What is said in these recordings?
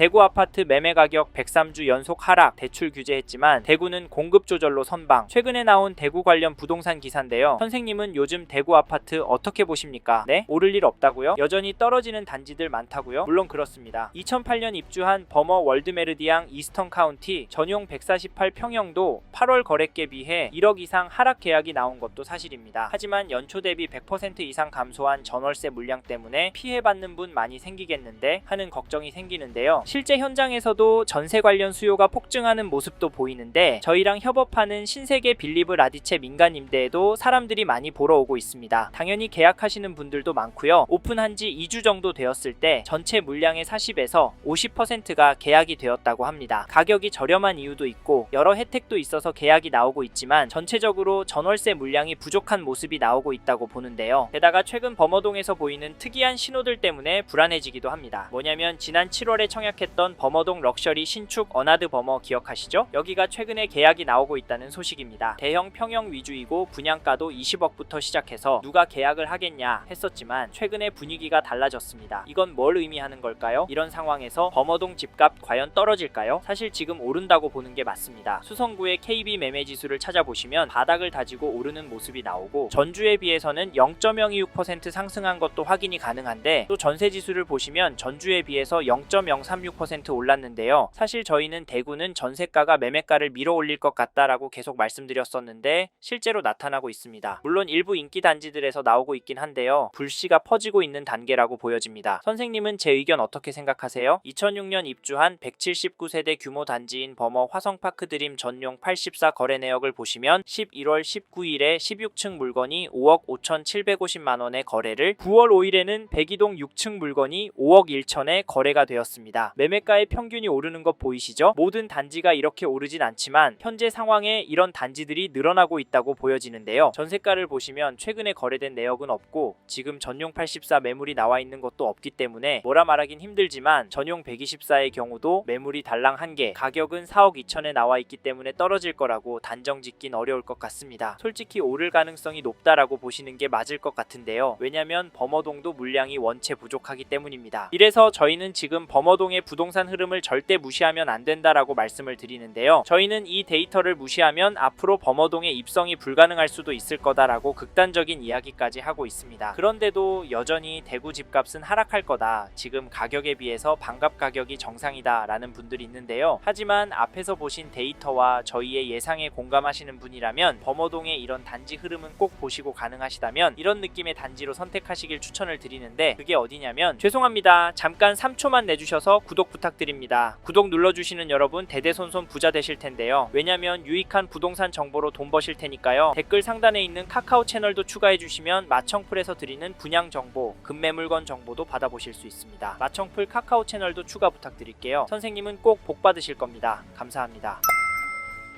대구 아파트 매매 가격 103주 연속 하락, 대출 규제했지만 대구는 공급 조절로 선방. 최근에 나온 대구 관련 부동산 기사인데요. 선생님은 요즘 대구 아파트 어떻게 보십니까? 네? 오를 일 없다고요? 여전히 떨어지는 단지들 많다고요? 물론 그렇습니다. 2008년 입주한 버머 월드메르디앙 이스턴 카운티 전용 148평형도 8월 거래가에 비해 1억 이상 하락 계약이 나온 것도 사실입니다. 하지만 연초 대비 100% 이상 감소한 전월세 물량 때문에 피해받는 분 많이 생기겠는데 하는 걱정이 생기는데요. 실제 현장에서도 전세 관련 수요가 폭증하는 모습도 보이는데 저희랑 협업하는 신세계 빌리브 라디체 민간 임대에도 사람들이 많이 보러 오고 있습니다. 당연히 계약하시는 분들도 많고요. 오픈한 지 2주 정도 되었을 때 전체 물량의 40에서 50%가 계약이 되었다고 합니다. 가격이 저렴한 이유도 있고 여러 혜택도 있어서 계약이 나오고 있지만 전체적으로 전월세 물량이 부족한 모습이 나오고 있다고 보는데요. 게다가 최근 범어동에서 보이는 특이한 신호들 때문에 불안해지기도 합니다. 뭐냐면 지난 7월에 청약했던 범어동 럭셔리 신축 어나드 버머 기억하시죠? 여기가 최근에 계약이 나오고 있다는 소식입니다. 대형 평형 위주이고 분양가도 20억부터 시작해서 누가 계약을 하겠냐 했었지만 최근에 분위기가 달라졌습니다. 이건 뭘 의미하는 걸까요? 이런 상황에서 범어동 집값 과연 떨어질까요? 사실 지금 오른다고 보는 게 맞습니다. 수성구의 KB 매매 지수를 찾아보시면 바닥을 다지고 오르는 모습이 나오고 전주에 비해서는 0.026% 상승한 것도 확인이 가능한데 또 전세 지수를 보시면 전주에 비해서 0.036% 올랐는데요. 사실 저희는 대구는 전세가가 매매가를 밀어 올릴 것 같다라고 계속 말씀드렸었는데 실제로 나타나고 있습니다. 물론 일부 인기 단지들에서 나오고 있긴 한데요. 불씨가 퍼지고 있는 단계라고 보여집니다. 선생님은 제 의견 어떻게 생각하세요? 2006년 입주한 179세대 규모 단지인 버머 화성파크 드림 전용 84 거래 내역을 보시면 11월 19일에 16층 물건이 5억 5,750만원에 거래를 9월 5일에는 백이동 6층 물건이 5억 1천에 거래가 되었습니다. 매매가의 평균이 오르는 것 보이시죠? 모든 단지가 이렇게 오르진 않지만 현재 상황에 이런 단지들이 늘어나고 있다고 보여지는데요. 전세가를 보시면 최근에 거래된 내역은 없고 지금 전용 84 매물이 나와 있는 것도 없기 때문에 뭐라 말하긴 힘들지만 전용 124의 경우도 매물이 달랑 1개, 가격은 4억 2천에 나와 있기 때문에 떨어질 거라고 단정 짓긴 어려울 것 같습니다. 솔직히 오를 가능성이 높다라고 보시는 게 맞을 것 같은데요. 왜냐면 범어동도 물량이 원체 부족하기 때문입니다. 이래서 저희는 지금 범어동의 부동산 흐름을 절대 무시하면 안 된다라고 말씀을 드리는데요. 저희는 이 데이터를 무시하면 앞으로 범어동의 입성이 불가능할 수도 있을 거다라고 극단적인 이야기까지 하고 있습니다. 그런데도 여전히 대구 집값은 하락할 거다. 지금 가격에 비해서 반값 가격이 정상이다 라는 분들이 있는데요. 하지만 앞에서 보신 데이터와 저희의 예상에 공감하시는 분이라면 범어동의 이런 단지 흐름은 꼭 보시고 가능하시다면 이런 느낌의 단지로 선택하시길 추천을 드리는데 그게 어디냐면 죄송합니다. 잠깐 3초만 내주셔서 구독 부탁드립니다. 구독 눌러주시는 여러분 대대손손 부자 되실 텐데요. 왜냐면 유익한 부동산 정보로 돈 버실 테니까요. 댓글 상단에 있는 카카오 채널도 추가해주시면 마청풀에서 드리는 분양 정보, 급매물건 정보도 받아보실 수 있습니다. 마청풀 카카오 채널도 추가 부탁드릴게요. 선생님은 꼭 복 받으실 겁니다. 감사합니다.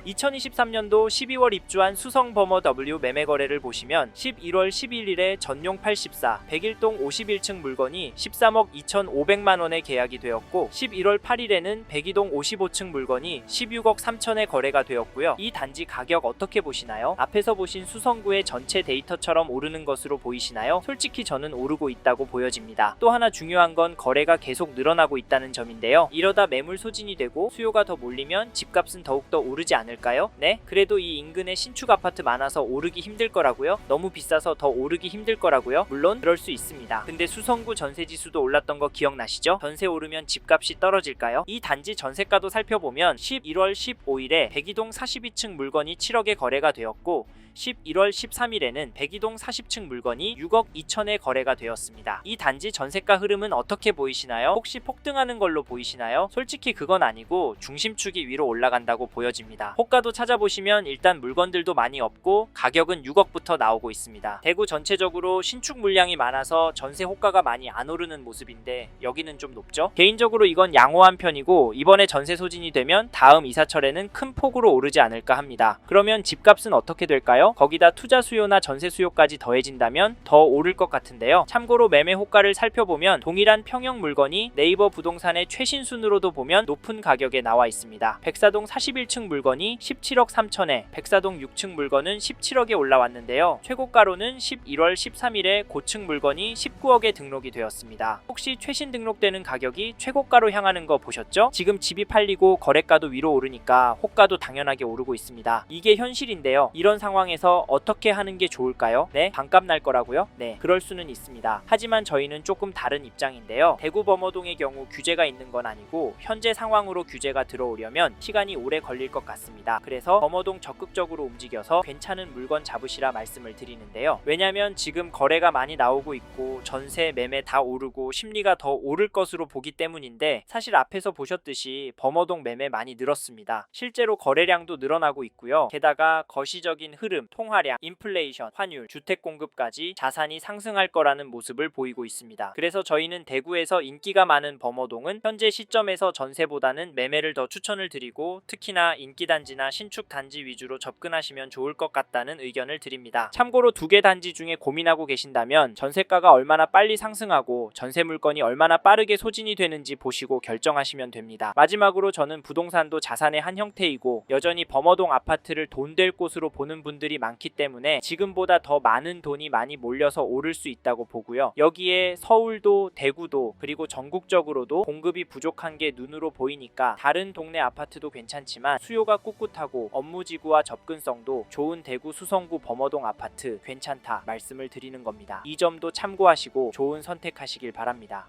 2023년도 12월 입주한 수성버머 W 매매 거래를 보시면 11월 11일에 전용 84, 101동 51층 물건이 13억 2,500만원에 계약이 되었고 11월 8일에는 102동 55층 물건이 16억 3천에 거래가 되었고요. 이 단지 가격 어떻게 보시나요? 앞에서 보신 수성구의 전체 데이터처럼 오르는 것으로 보이시나요? 솔직히 저는 오르고 있다고 보여집니다. 또 하나 중요한 건 거래가 계속 늘어나고 있다는 점인데요. 이러다 매물 소진이 되고 수요가 더 몰리면 집값은 더욱더 오르지 않을까요? 네? 그래도 이 인근에 신축 아파트 많아서 오르기 힘들 거라고요? 너무 비싸서 더 오르기 힘들 거라고요? 물론 그럴 수 있습니다. 근데 수성구 전세지수도 올랐던 거 기억나시죠? 전세 오르면 집값이 떨어질까요? 이 단지 전세가도 살펴보면 11월 15일에 백이동 42층 물건이 7억에 거래가 되었고 11월 13일에는 백이동 40층 물건이 6억 2천에 거래가 되었습니다. 이 단지 전세가 흐름은 어떻게 보이시나요? 혹시 폭등하는 걸로 보이시나요? 솔직히 그건 아니고 중심축이 위로 올라간다고 보여집니다. 호가도 찾아보시면 일단 물건들도 많이 없고 가격은 6억부터 나오고 있습니다. 대구 전체적으로 신축 물량이 많아서 전세 호가가 많이 안 오르는 모습인데 여기는 좀 높죠? 개인적으로 이건 양호한 편이고 이번에 전세 소진이 되면 다음 이사철에는 큰 폭으로 오르지 않을까 합니다. 그러면 집값은 어떻게 될까요? 아닐까요? 거기다 투자 수요나 전세 수요까지 더해진다면 더 오를 것 같은데요. 참고로 매매 호가를 살펴보면 동일한 평형 물건이 네이버 부동산의 최신 순으로도 보면 높은 가격에 나와 있습니다. 백사동 41층 물건이 17억 3천에, 백사동 6층 물건은 17억에 올라왔는데요. 최고가로는 11월 13일에 고층 물건이 19억에 등록이 되었습니다. 혹시 최신 등록되는 가격이 최고가로 향하는 거 보셨죠? 지금 집이 팔리고 거래가도 위로 오르니까 호가도 당연하게 오르고 있습니다. 이게 현실인데요. 이런 상황에서 어떻게 하는 게 좋을까요? 네? 반값 날 거라고요? 네, 그럴 수는 있습니다. 하지만 저희는 조금 다른 입장인데요. 대구 범어동의 경우 규제가 있는 건 아니고 현재 상황으로 규제가 들어오려면 시간이 오래 걸릴 것 같습니다. 그래서 범어동 적극적으로 움직여서 괜찮은 물건 잡으시라 말씀을 드리는데요. 왜냐면 지금 거래가 많이 나오고 있고 전세, 매매 다 오르고 심리가 더 오를 것으로 보기 때문인데, 사실 앞에서 보셨듯이 범어동 매매 많이 늘었습니다. 실제로 거래량도 늘어나고 있고요. 게다가 거시적인 흐름, 통화량, 인플레이션, 환율, 주택 공급까지 자산이 상승할 거라는 모습을 보이고 있습니다. 그래서 저희는 대구에서 인기가 많은 범어동은 현재 시점에서 전세보다는 매매를 더 추천을 드리고, 특히나 인기단지나 신축단지 위주로 접근하시면 좋을 것 같다는 의견을 드립니다. 참고로 두 개 단지 중에 고민하고 계신다면 전세가가 얼마나 빨리 상승하고 전세 물건이 얼마나 빠르게 소진이 되는지 보시고 결정하시면 됩니다. 마지막으로 저는 부동산도 자산의 한 형태이고 여전히 범어동 아파트를 돈 될 곳으로 보는 분들이 많기 때문에 지금보다 더 많은 돈이 많이 몰려서 오를 수 있다고 보고요. 여기에 서울도 대구도 그리고 전국적으로도 공급이 부족한 게 눈으로 보이니까 다른 동네 아파트도 괜찮지만 수요가 꿋꿋하고 업무지구와 접근성도 좋은 대구 수성구 범어동 아파트 괜찮다 말씀을 드리는 겁니다. 이 점도 참고하시고 좋은 선택하시길 바랍니다.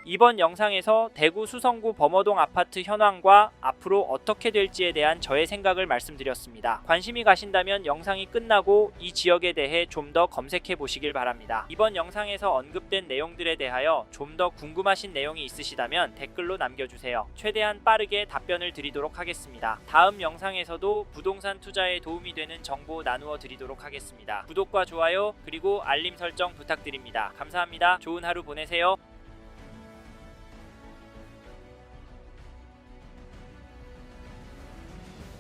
이번 영상에서 대구 수성구 범어동 아파트 현황과 앞으로 어떻게 될지에 대한 저의 생각을 말씀드렸습니다. 관심이 가신다면 영상이 끝나고 이 지역에 대해 좀 더 검색해 보시길 바랍니다. 이번 영상에서 언급된 내용들에 대하여 좀 더 궁금하신 내용이 있으시다면 댓글로 남겨주세요. 최대한 빠르게 답변을 드리도록 하겠습니다. 다음 영상에서도 부동산 투자에 도움이 되는 정보 나누어 드리도록 하겠습니다. 구독과 좋아요 그리고 알림 설정 부탁드립니다. 감사합니다. 좋은 하루 보내세요.